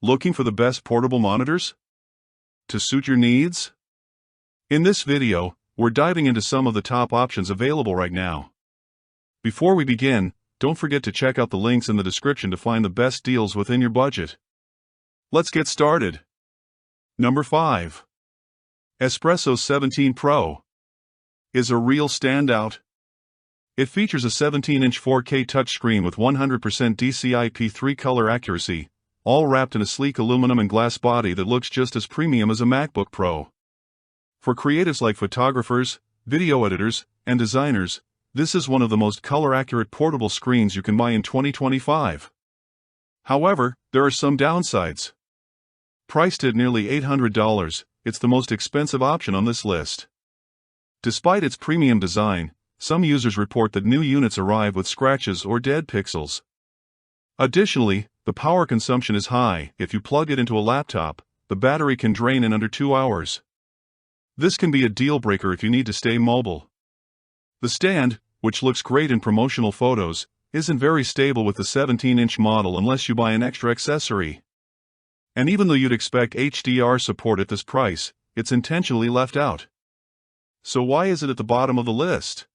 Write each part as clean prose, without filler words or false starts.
Looking for the best portable monitors to suit your needs? In this video, we're diving into some of the top options available right now. Before we begin, don't forget to check out the links in the description to find the best deals within your budget. Let's get started. Number 5. Espresso 17 Pro is a real standout. It features a 17-inch 4K touchscreen with 100% DCI-P3 color accuracy, all wrapped in a sleek aluminum and glass body that looks just as premium as a MacBook Pro. For creatives like photographers, video editors, and designers, this is one of the most color-accurate portable screens you can buy in 2025. However, there are some downsides. Priced at nearly $800, it's the most expensive option on this list. Despite its premium design, some users report that new units arrive with scratches or dead pixels. Additionally, the power consumption is high. If you plug it into a laptop, the battery can drain in under 2 hours. This can be a deal breaker if you need to stay mobile. The stand, which looks great in promotional photos, isn't very stable with the 17-inch model unless you buy an extra accessory. And even though you'd expect HDR support at this price, it's intentionally left out. So why is it at the bottom of the list?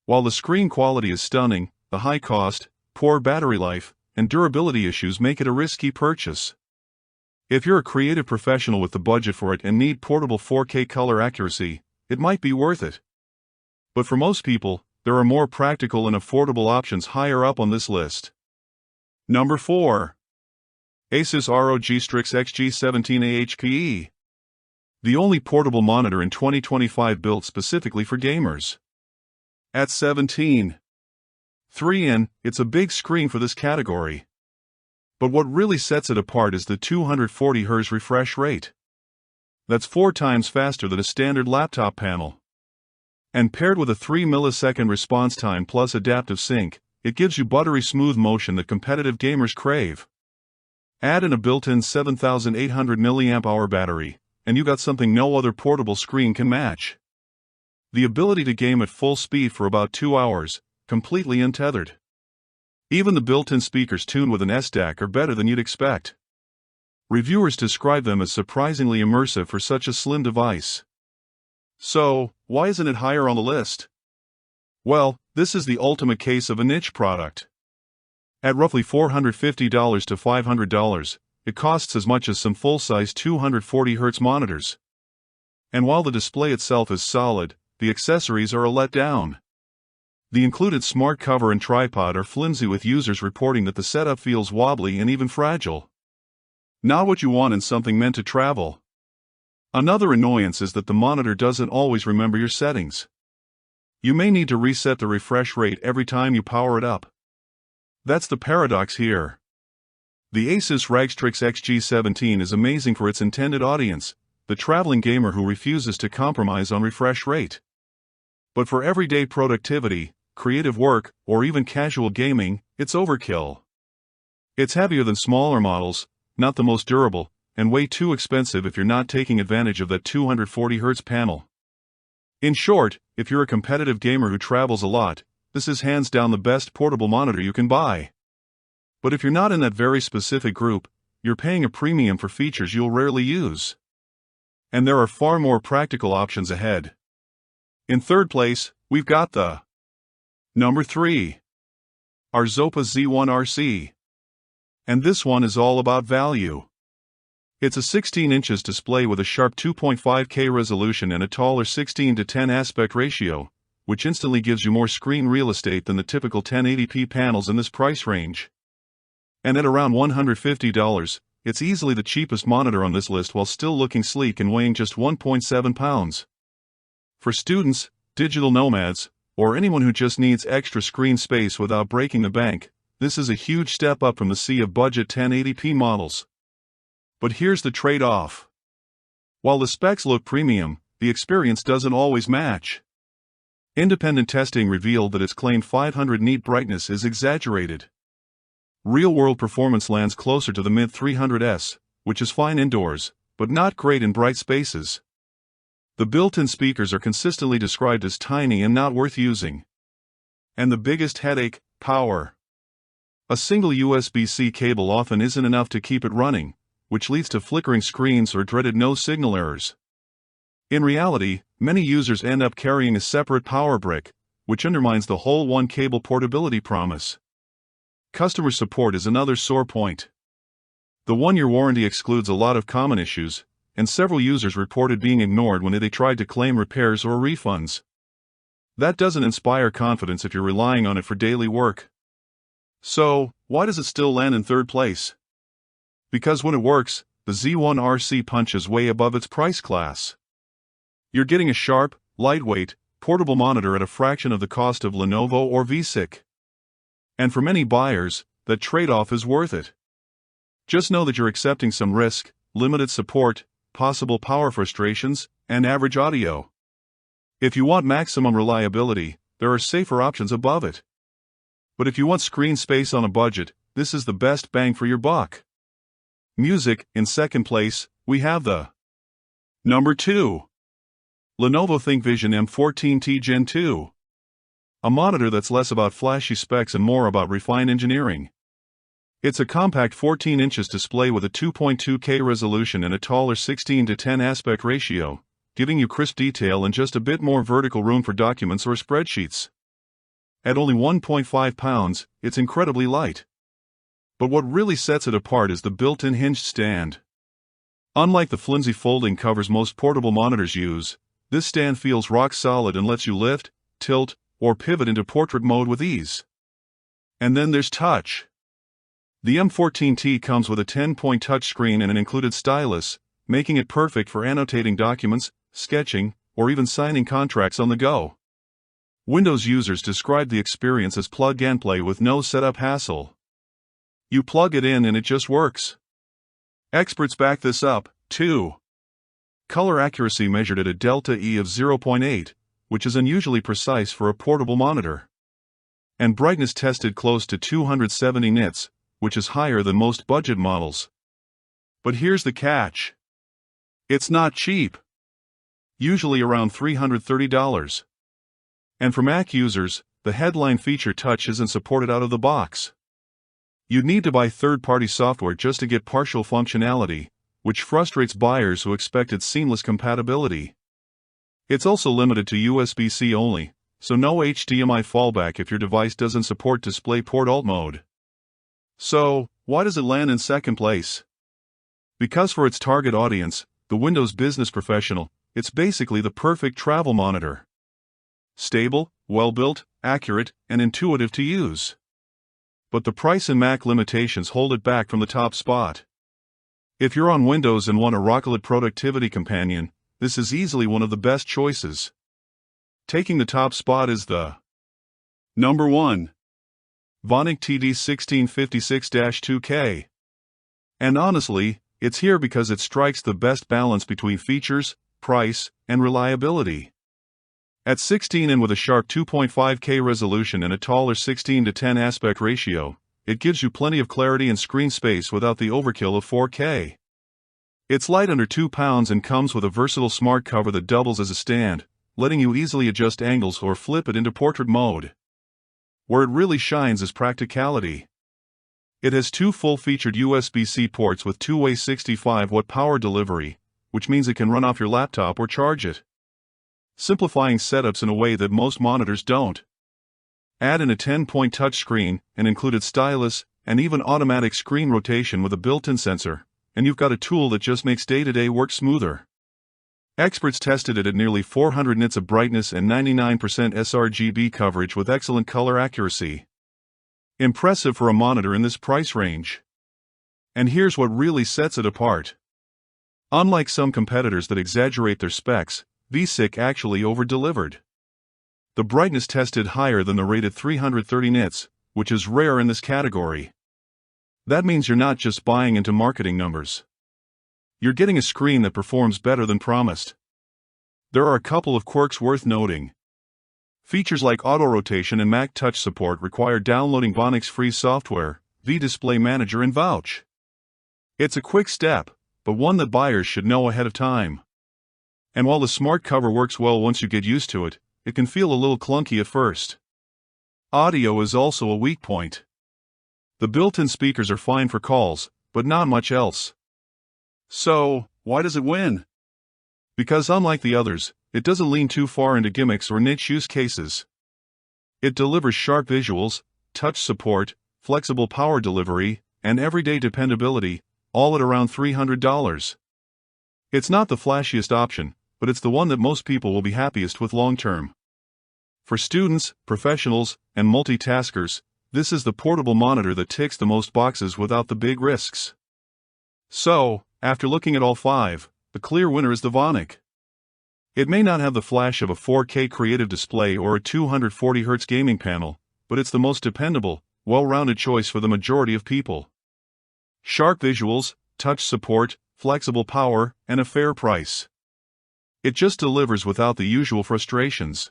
While the screen quality is stunning, the high cost, poor battery life, and durability issues make it a risky purchase. If you're a creative professional with the budget for it and need portable 4K color accuracy, it might be worth it. But for most people, there are more practical and affordable options higher up on this list. Number 4. ASUS ROG Strix XG17AHPE. The only portable monitor in 2025 built specifically for gamers. At 17.3 in, it's a big screen for this category. But what really sets it apart is the 240 Hz refresh rate. That's 4 times faster than a standard laptop panel. And paired with a 3 millisecond response time plus adaptive sync, it gives you buttery smooth motion that competitive gamers crave. Add in a built-in 7,800 mAh battery, and you got something no other portable screen can match. The ability to game at full speed for about 2 hours, completely untethered. Even the built-in speakers tuned with an S-DAC are better than you'd expect. Reviewers describe them as surprisingly immersive for such a slim device. So, why isn't it higher on the list? Well, this is the ultimate case of a niche product. At roughly $450 to $500, it costs as much as some full-size 240 Hz monitors. And while the display itself is solid, the accessories are a letdown. The included smart cover and tripod are flimsy, with users reporting that the setup feels wobbly and even fragile. Not what you want in something meant to travel. Another annoyance is that the monitor doesn't always remember your settings. You may need to reset the refresh rate every time you power it up. That's the paradox here. The ASUS ROG Strix XG17 is amazing for its intended audience, the traveling gamer who refuses to compromise on refresh rate. But for everyday productivity, creative work, or even casual gaming, it's overkill. It's heavier than smaller models, not the most durable, and way too expensive if you're not taking advantage of that 240 Hz panel. In short, if you're a competitive gamer who travels a lot, this is hands down the best portable monitor you can buy. But if you're not in that very specific group, you're paying a premium for features you'll rarely use. And there are far more practical options ahead. In third place, we've got the Number 3. Arzopa Z1RC. And this one is all about value. It's a 16 inches display with a sharp 2.5K resolution and a taller 16:10 aspect ratio, which instantly gives you more screen real estate than the typical 1080p panels in this price range. And at around $150, it's easily the cheapest monitor on this list while still looking sleek and weighing just 1.7 pounds. For students, digital nomads, or anyone who just needs extra screen space without breaking the bank, this is a huge step up from the sea of budget 1080p models. But here's the trade-off. While the specs look premium, the experience doesn't always match. Independent testing revealed that its claimed 500 nit brightness is exaggerated. Real-world performance lands closer to the mid-300s, which is fine indoors, but not great in bright spaces. The built-in speakers are consistently described as tiny and not worth using. And the biggest headache, power. A single USB-C cable often isn't enough to keep it running, which leads to flickering screens or dreaded no-signal errors. In reality, many users end up carrying a separate power brick, which undermines the whole one-cable portability promise. Customer support is another sore point. The one-year warranty excludes a lot of common issues, and several users reported being ignored when they tried to claim repairs or refunds. That doesn't inspire confidence if you're relying on it for daily work. So, why does it still land in third place? Because when it works, the Z1RC punches way above its price class. You're getting a sharp, lightweight, portable monitor at a fraction of the cost of Lenovo or Vonic. And for many buyers, that trade-off is worth it. Just know that you're accepting some risk, limited support, possible power frustrations, and average audio. If you want maximum reliability, there are safer options above it. But if you want screen space on a budget, this is the best bang for your buck. Music, in second place, we have the Number 2. Lenovo ThinkVision M14T Gen 2. A monitor that's less about flashy specs and more about refined engineering. It's a compact 14 inches display with a 2.2K resolution and a taller 16:10 aspect ratio, giving you crisp detail and just a bit more vertical room for documents or spreadsheets. At only 1.5 pounds, it's incredibly light. But what really sets it apart is the built-in hinged stand. Unlike the flimsy folding covers most portable monitors use, this stand feels rock solid and lets you lift, tilt, or pivot into portrait mode with ease. And then there's touch. The M14T comes with a 10-point touchscreen and an included stylus, making it perfect for annotating documents, sketching, or even signing contracts on the go. Windows users describe the experience as plug-and-play with no setup hassle. You plug it in and it just works. Experts back this up, too. Color accuracy measured at a delta E of 0.8, which is unusually precise for a portable monitor. And brightness tested close to 270 nits, which is higher than most budget models. But here's the catch. It's not cheap. Usually around $330. And for Mac users, the headline feature touch isn't supported out of the box. You'd need to buy third-party software just to get partial functionality, which frustrates buyers who expected seamless compatibility. It's also limited to USB-C only, so no HDMI fallback if your device doesn't support DisplayPort Alt mode. So, why does it land in second place? Because for its target audience, the Windows business professional, it's basically the perfect travel monitor. Stable, well-built, accurate, and intuitive to use. But the price and Mac limitations hold it back from the top spot. If you're on Windows and want a rocket productivity companion, this is easily one of the best choices. Taking the top spot is the Number 1. Vonic TD1656-2K. And honestly, it's here because it strikes the best balance between features, price, and reliability. At 16 and with a sharp 2.5K resolution and a taller 16:10 aspect ratio, it gives you plenty of clarity and screen space without the overkill of 4K. It's light under 2 pounds and comes with a versatile smart cover that doubles as a stand, letting you easily adjust angles or flip it into portrait mode. Where it really shines is practicality. It has 2 full-featured USB-C ports with two-way 65-watt power delivery, which means it can run off your laptop or charge it, simplifying setups in a way that most monitors don't. Add in a 10-point touchscreen, an included stylus, and even automatic screen rotation with a built-in sensor, and you've got a tool that just makes day-to-day work smoother. Experts tested it at nearly 400 nits of brightness and 99% sRGB coverage with excellent color accuracy. Impressive for a monitor in this price range. And here's what really sets it apart. Unlike some competitors that exaggerate their specs, Vonic actually over-delivered. The brightness tested higher than the rated 330 nits, which is rare in this category. That means you're not just buying into marketing numbers. You're getting a screen that performs better than promised. There are a couple of quirks worth noting. Features like auto-rotation and Mac Touch support require downloading Vonic's free software, vDisplay Manager and Vouch. It's a quick step, but one that buyers should know ahead of time. And while the smart cover works well once you get used to it, it can feel a little clunky at first. Audio is also a weak point. The built-in speakers are fine for calls, but not much else. So, why does it win? Because unlike the others, it doesn't lean too far into gimmicks or niche use cases. It delivers sharp visuals, touch support, flexible power delivery, and everyday dependability, all at around $300. It's not the flashiest option, but it's the one that most people will be happiest with long-term. For students, professionals, and multitaskers, this is the portable monitor that ticks the most boxes without the big risks. So, after looking at all 5, the clear winner is the Vonic. It may not have the flash of a 4K creative display or a 240Hz gaming panel, but it's the most dependable, well-rounded choice for the majority of people. Sharp visuals, touch support, flexible power, and a fair price. It just delivers without the usual frustrations.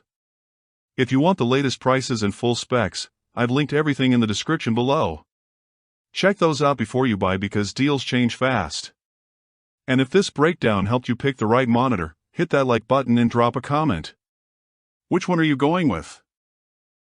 If you want the latest prices and full specs, I've linked everything in the description below. Check those out before you buy because deals change fast. And if this breakdown helped you pick the right monitor, hit that like button and drop a comment. Which one are you going with?